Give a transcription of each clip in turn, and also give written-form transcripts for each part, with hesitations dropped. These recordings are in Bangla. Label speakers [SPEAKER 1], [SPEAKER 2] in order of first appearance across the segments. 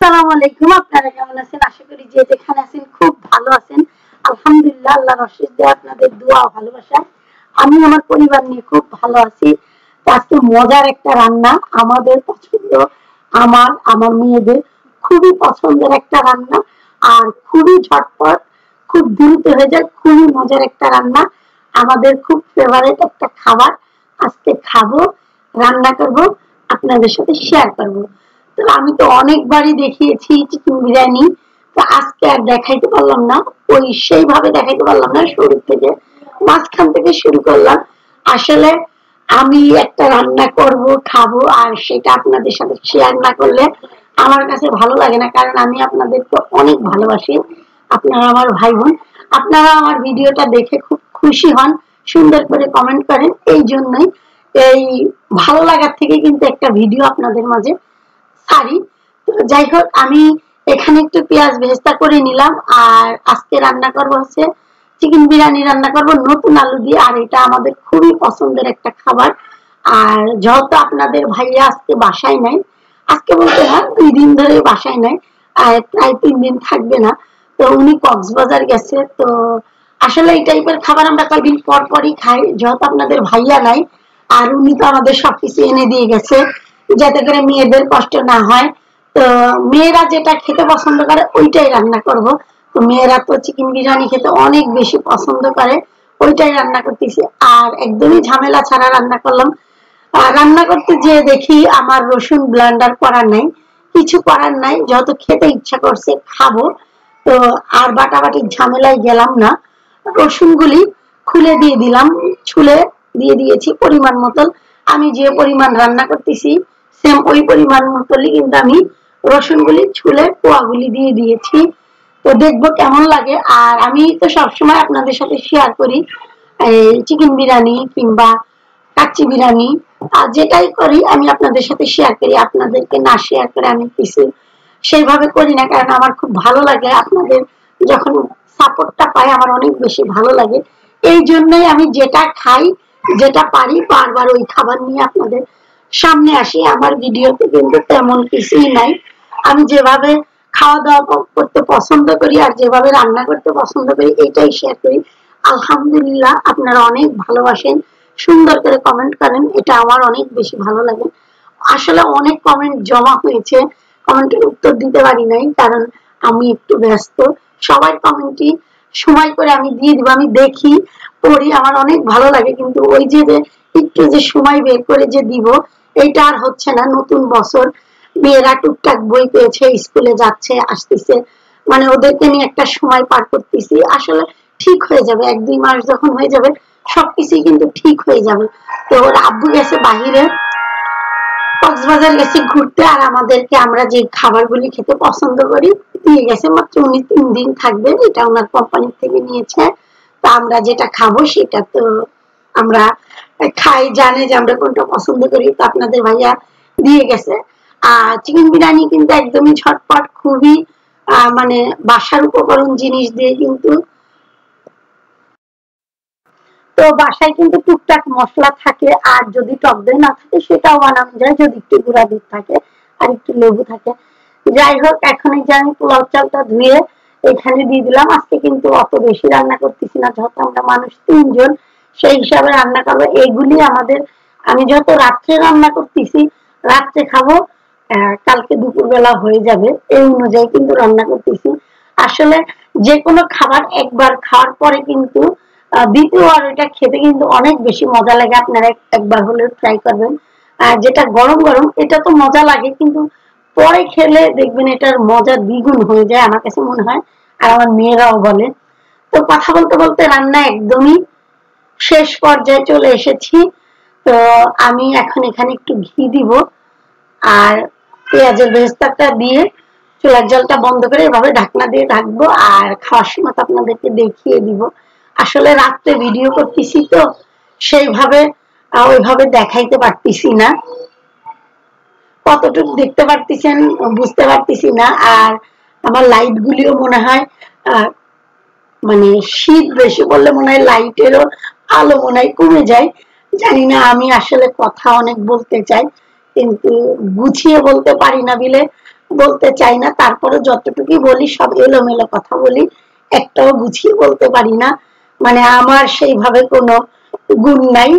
[SPEAKER 1] আসসালামু আলাইকুম। আপনারা কেমন আছেন? আশা করি যে যেখানে আছেন খুব ভালো আছেন। আলহামদুলিল্লাহ, আল্লাহর অশেষ দয়া, আপনাদের দোয়া ও ভালোবাসা আমি আমার পরিবার নিয়ে খুব ভালো আছি। আজকে মজার একটা রান্না, আমাদের পছন্দ, আমার মেয়েদের খুবই পছন্দের একটা রান্না, আর খুবই ঝটপট, খুব দ্রুত হয়ে যায়, খুবই মজার একটা রান্না, আমাদের খুব ফেভারিট একটা খাবার। আজকে খাবো, রান্না করব, আপনাদের সাথে শেয়ার করব। তো আমি তো অনেকবারই দেখিয়েছি চিকেন বিরিয়ানি, তো আজকে আর দেখাইতে পারলাম না, ওই সেইভাবে দেখাইতে পারলাম না, শুরু থেকে মাঝখান থেকে শুরু করলাম। আসলে আমি একটা রান্না করব, খাবো, আর সেটা আপনাদের সাথে শেয়ার না করলে আমার কাছে ভালো লাগে না, কারণ আমি আপনাদেরকে অনেক ভালোবাসি। আপনারা আমার ভাই বোন, আপনারা আমার ভিডিওটা দেখে খুব খুশি হন, সুন্দর করে কমেন্ট করেন, এই জন্যই এই ভালো লাগার থেকে কিন্তু একটা ভিডিও আপনাদের মাঝে ছাড়ি। তো যাই হোক, আমি এখানে একটু পেঁয়াজ ভেস্তা করে নিলাম, আর আজকে রান্না করব হচ্ছে চিকেন বিরিয়ানি রান্না করব নতুন আলু দিয়ে, আর এটা আমাদের খুবই পছন্দের একটা খাবার। আর যেহেতু আপনাদের ভাইয়া আজকে বাসায় নাই, আজকে বলতে না 2 দিন ধরে বাসায় নাই, আর প্রায় 3 দিন থাকবে না, তো উনি কক্সবাজার গেছে। তো আসলে এই টাইপের খাবার আমরা কয়েকদিন পর পরই খাই, যেহেতু আপনাদের ভাইয়া নাই, আর উনি তো আমাদের সবকিছু এনে দিয়ে গেছে যাতে করে মেয়েদের কষ্ট না হয়। তো মেয়েরা যেটা খেতে পছন্দ করে ওইটাই রান্না করব। তো মেয়েরা তো চিকেন বিরিয়ানি খেতে অনেক বেশি পছন্দ করে, ওইটাই রান্না করতেছি, আর একদমই ঝামেলা ছাড়া রান্না করলাম। রান্না করতে যেয়ে দেখি আমার রসুন ব্লেন্ডার করা নাই, কিছু করার নাই, যত খেতে ইচ্ছা করছে খাবো, তো আর বাটাবাটির ঝামেলায় গেলাম না। রসুনগুলি খুলে দিয়ে দিলাম, ছুলে দিয়ে দিয়েছি পরিমাণ মতন। আমি যে পরিমাণ রান্না করতেছি সেম ওই পরিমাণ মতনই কিন্তু আমি রসুনগুলি ছুলে কোয়াগুলি দিয়ে দিয়েছি। তো দেখবো কেমন লাগে। আর আমি তো সবসময় আপনাদের সাথে শেয়ার করি চিকেন বিরিয়ানি কিংবা কাচ্চি বিরিয়ানি, আর যেটাই করি আমি আপনাদের সাথে শেয়ার করি, আপনাদেরকে না শেয়ার করে আমি কিছু সেইভাবে করি না, কারণ আমার খুব ভালো লাগে, আপনাদের যখন সাপোর্টটা পাই আমার অনেক বেশি ভালো লাগে। এই জন্যই আমি যেটা খাই, যেটা পারি, বারবার ওই খাবার নিয়ে আপনাদের সামনে আসি। আমার ভিডিওতে কিন্তু তেমন কিছুই নাই, আমি যেভাবে খাওয়া দাওয়া করতে পছন্দ করি আর যেভাবে রান্না করতে পছন্দ করি এটাই শেয়ার করি। আলহামদুলিল্লাহ, আপনারা অনেক ভালোবাসেন, সুন্দর করে কমেন্ট করেন, এটা আমার অনেক বেশি ভালো লাগে। আসলে অনেক কমেন্ট জমা হয়েছে, কমেন্টের উত্তর দিতে পারি নাই, কারণ আমি একটু ব্যস্ত। সবার কমেন্টই সময় করে আমি দিয়ে দিব, আমি দেখি, পড়ি, আমার অনেক ভালো লাগে, কিন্তু ওই যে একটু যে সময় বের করে যে দিব এইটা আর হচ্ছে না। নতুন বছর, মেয়েরা টুকটাক বই পেয়েছে, স্কুলে যাচ্ছে আসতেছে, মানে ওদেরকে নিয়ে একটা সময় পার করতেছি। আসলে ঠিক হয়ে যাবে, 1-2 মাস যখন হয়ে যাবে সবকিছুই কিন্তু ঠিক হয়ে যাবে। তো ওর আব্বু গেছে বাহিরে, কক্সবাজার গেছে ঘুরতে, আর আমাদেরকে আমরা যে খাবারগুলি খেতে পছন্দ করি দিয়ে গেছে। মাত্র উনি 3 দিন থাকবেন, এটা ওনার কোম্পানি থেকে নিয়েছে। তা আমরা যেটা খাবো সেটা তো আমরা খাই, জানে যে আমরা কোনটা পছন্দ করি, তো আপনাদের ভাইয়া দিয়ে গেছে। আর চিকেন বিরিয়ানি কিন্তু একদমই ঝটপট, খুবই মানে বাসার উপকরণ জিনিস দিয়ে কিন্তু, তো বাসায় কিন্তু টুকটাক মশলা থাকে, আর যদি টক দই না থাকে সেটাও বানানো যায়, যদি একটু গুঁড়া দুধ থাকে আর একটু লেবু থাকে। যাই হোক, এখন এই যে আমি পোলাও চালটা ধুয়ে এখানে দিয়ে দিলাম। আজকে কিন্তু অত বেশি রান্না করতেছি না, যেহেতু আমরা মানুষ 3 জন, সেই হিসাবে রান্না করবো। এগুলি আমাদের, আমি যত রাত্রে রান্না করতেছি, রাত্রে খাবো, কালকে দুপুরবেলা হয়ে যাবে, এই অনুযায়ী কিন্তু রান্না করতেছি। আসলে যে কোনো খাবার একবার খাওয়ার পরে কিন্তু দ্বিতীয়বার ওইটা খেতে কিন্তু অনেক বেশি মজা লাগে। আপনারা একবার হলেও ট্রাই করবেন। আর যেটা গরম গরম এটা তো মজা লাগে, কিন্তু পরে খেলে দেখবেন এটার মজা দ্বিগুণ হয়ে যায়, আমার কাছে মনে হয়, আর আমার মেয়েরাও বলে। তো কথা বলতে বলতে রান্না একদমই শেষ পর্যায়ে চলে এসেছি। তো আমি এখন এখানে একটু ঘি দিব, আর পেঁয়াজের বেরেস্তাটা দিয়ে চুলার জলটা বন্ধ করে এভাবে ঢাকনা দিয়ে রাখবো, আর খাওয়ার সময় আপনাদেরকে দেখিয়ে দিব। আসলে রাত্রে ভিডিও করতেছি তো সেইভাবে ওইভাবে দেখাইতে পারতেছি না, কতটুকু দেখতে পারতেছেন বুঝতে পারতেছি না। আর আমার লাইট গুলিও মনে হয় মানে শীত বেশি পড়লে মনে হয় লাইটেরও আলো মনে হয় কমে যায়, জানি না। আমি আসলে কথা অনেক বলতে চাই কিন্তু গুছিয়ে বলতে পারি না, বিলে বলতে চাই না, তারপরে যতটুকুই বলি সব এলোমেলো কথা বলি, একটাও গুছিয়ে বলতে পারি না। মানে আমার সেইভাবে কোনো গুণ নাই।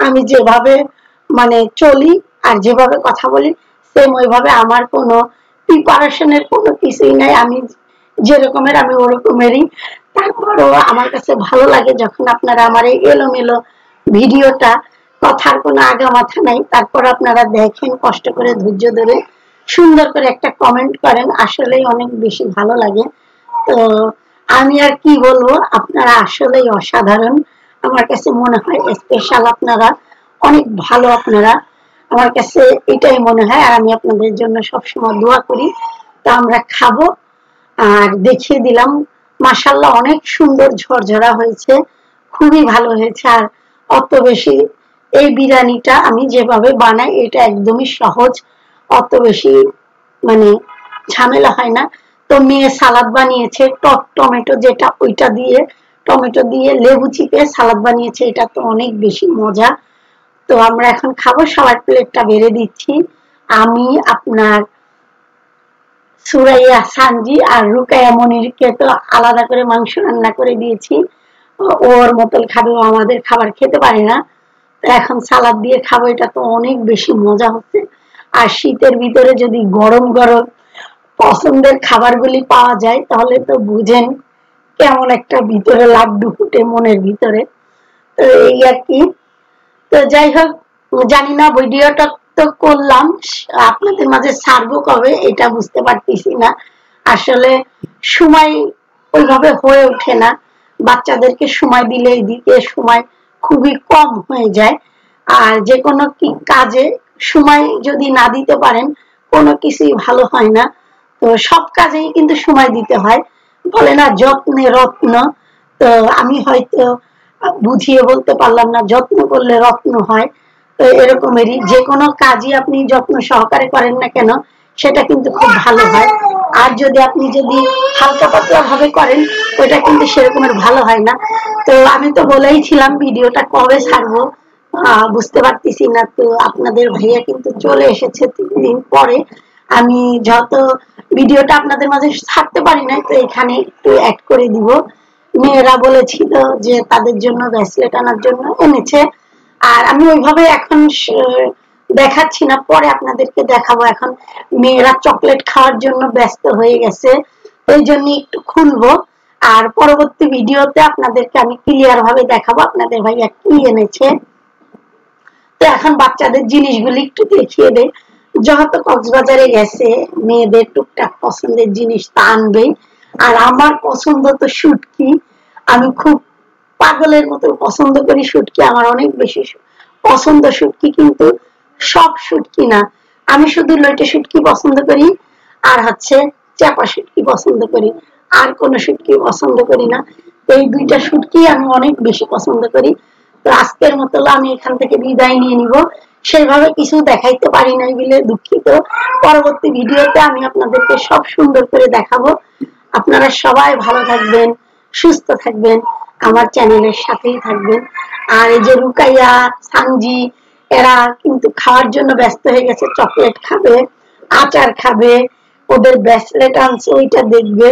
[SPEAKER 1] আমি যেভাবে মানে চলি আর যেভাবে কথা বলি সেম ওইভাবে, আমার কোনো প্রিপারেশনের কোনো কিছুই নাই। আমি যেরকমের আমি ওরকমেরই। তারপরও আমার কাছে ভালো লাগে যখন আপনারা আমার এই এলোমেলো ভিডিওটা, কথার কোনো আগা মাথা নাই, তারপর আপনারা দেখেন কষ্ট করে ধৈর্য ধরে সুন্দর করে একটা কমেন্ট করেন, আসলেই অনেক বেশি ভালো লাগে। তো আমি আর কি বলবো, আপনারা আসলেই অসাধারণ। আমার কাছে মনে হয় স্পেশাল, আপনারা অনেক ভালো। আপনারা আমার কাছে এটাই মনে হয়, আর আমি আপনাদের জন্য সবসময় দোয়া করি। তো আমরা খাবো, আর দেখিয়ে দিলাম মাশাআল্লাহ অনেক সুন্দর ঝরঝরা হয়েছে, খুবই ভালো হয়েছে। আর অত বেশি এই বিরিয়ানিটা আমি যেভাবে বানাই এটা একদমই সহজ, অত বেশি মানে ঝামেলা হয় না। তো মেয়ে সালাদ বানিয়েছে টক টমেটো, যেটা ওইটা দিয়ে টমেটো দিয়ে লেবু চিপে সালাদ বানিয়েছে, এটা তো অনেক বেশি মজা। তো আমরা এখন খাবো, সবার প্লেটটা বেড়ে দিচ্ছি। আমি, আপনার সুরাইয়া, সানজি আর রুকাইয়া মনিরকে তো আলাদা করে মাংস রান্না করে দিয়েছি, ওর মতন খাবে, ও আমাদের খাবার খেতে পারে না। তো এখন সালাদ দিয়ে খাবো, এটা তো অনেক বেশি মজা হচ্ছে। আর শীতের ভিতরে যদি গরম গরম পছন্দের খাবারগুলি পাওয়া যায় তাহলে তো বুঝেন কেমন একটা ভিতরে লাড্ডু ফুটে মনের ভিতরে। তো এই আর কি। তো যাই হোক, জানি না ভিডিওটা তো করলাম, আপনাদের মাঝে ছাড়বো কবে এটা বুঝতে পারতেছি না। আসলে সময় ওইভাবে হয়ে ওঠে না, বাচ্চাদেরকে সময় দিলে এদিকে সময় খুবই কম হয়ে যায়। আর যে কোনো কি কাজে সময় যদি না দিতে পারেন কোনো কিছুই ভালো হয় না। তো সব কাজেই কিন্তু সময় দিতে হয়, বলে না যত্নে রত্ন। তো আমি হয়তো বুঝিয়ে বলতে পারলাম না, যত্ন করলে রত্ন হয়। তো এরকমেরই যে কোনো কাজই আপনি যত্ন সহকারে করেন না কেন সেটা কিন্তু খুব ভালো হয়। আর যদি হালকা পাতলা ভাবে করেন ওটা কিন্তু সেরকমের ভালো হয় না। তো আমি তো বলেই ছিলাম ভিডিওটা কবে ছাড়বো বুঝতে পারতেছি না। তো আপনাদের ভাইয়া কিন্তু চলে এসেছে 3 দিন পরে। আমি যত ভিডিওটা আপনাদের মাঝে ছাড়তে পারি না, তো এখানে একটু অ্যাড করে দিব। মেয়েরা বলেছিল যে তাদের জন্য ব্রেসলেট আনার জন্য এনেছে, আর আমি ওইভাবে এখন দেখাচ্ছি না, পরে আপনাদেরকে দেখাবো। এখন মেয়েরা চকলেট খাওয়ার জন্য ব্যস্ত হয়ে গেছে, এই জন্য একটু খুলবো। আর পরবর্তী ভিডিওতে আপনাদেরকে আমি ক্লিয়ার ভাবে দেখাবো আপনাদের ভাইয়া কি এনেছে। তো এখন বাচ্চাদের জিনিসগুলি একটু দেখিয়ে দেয়। যেহেতু কক্সবাজারে গেছে, মেয়েদের টুকটাক পছন্দের জিনিস তা আনবেই। আর আমার পছন্দ তো শুটকি, আমি খুব পাগলের মতো পছন্দ করি শুটকি, আমার অনেক বেশি পছন্দ শুটকি। কিন্তু সব শুটকি না, আমি শুধু লইটে শুটকি পছন্দ করি, আর হচ্ছে চাপা শুটকি পছন্দ করি, আর কোনো শুটকি পছন্দ করি না। এই দুইটা শুটকি আমি অনেক বেশি পছন্দ করি। তো আজকের মতো আমি এখান থেকে বিদায় নিয়ে নিব, সেভাবে কিছু দেখাইতে পারি নাই বলে দুঃখিত। পরবর্তী ভিডিওতে আমি আপনাদেরকে সব সুন্দর করে দেখাবো। আপনারা সবাই ভালো থাকবেন, সুস্থ থাকবেন, আমার চ্যানেলের সাথেই থাকবেন। আর এই যে রুকাইয়া, সানজি, এরা কিন্তু খাওয়ার জন্য ব্যস্ত হয়ে গেছে, চকলেট খাবে, আচার খাবে, ওদের ব্রেসলেট আনছে ওইটা দেখবে।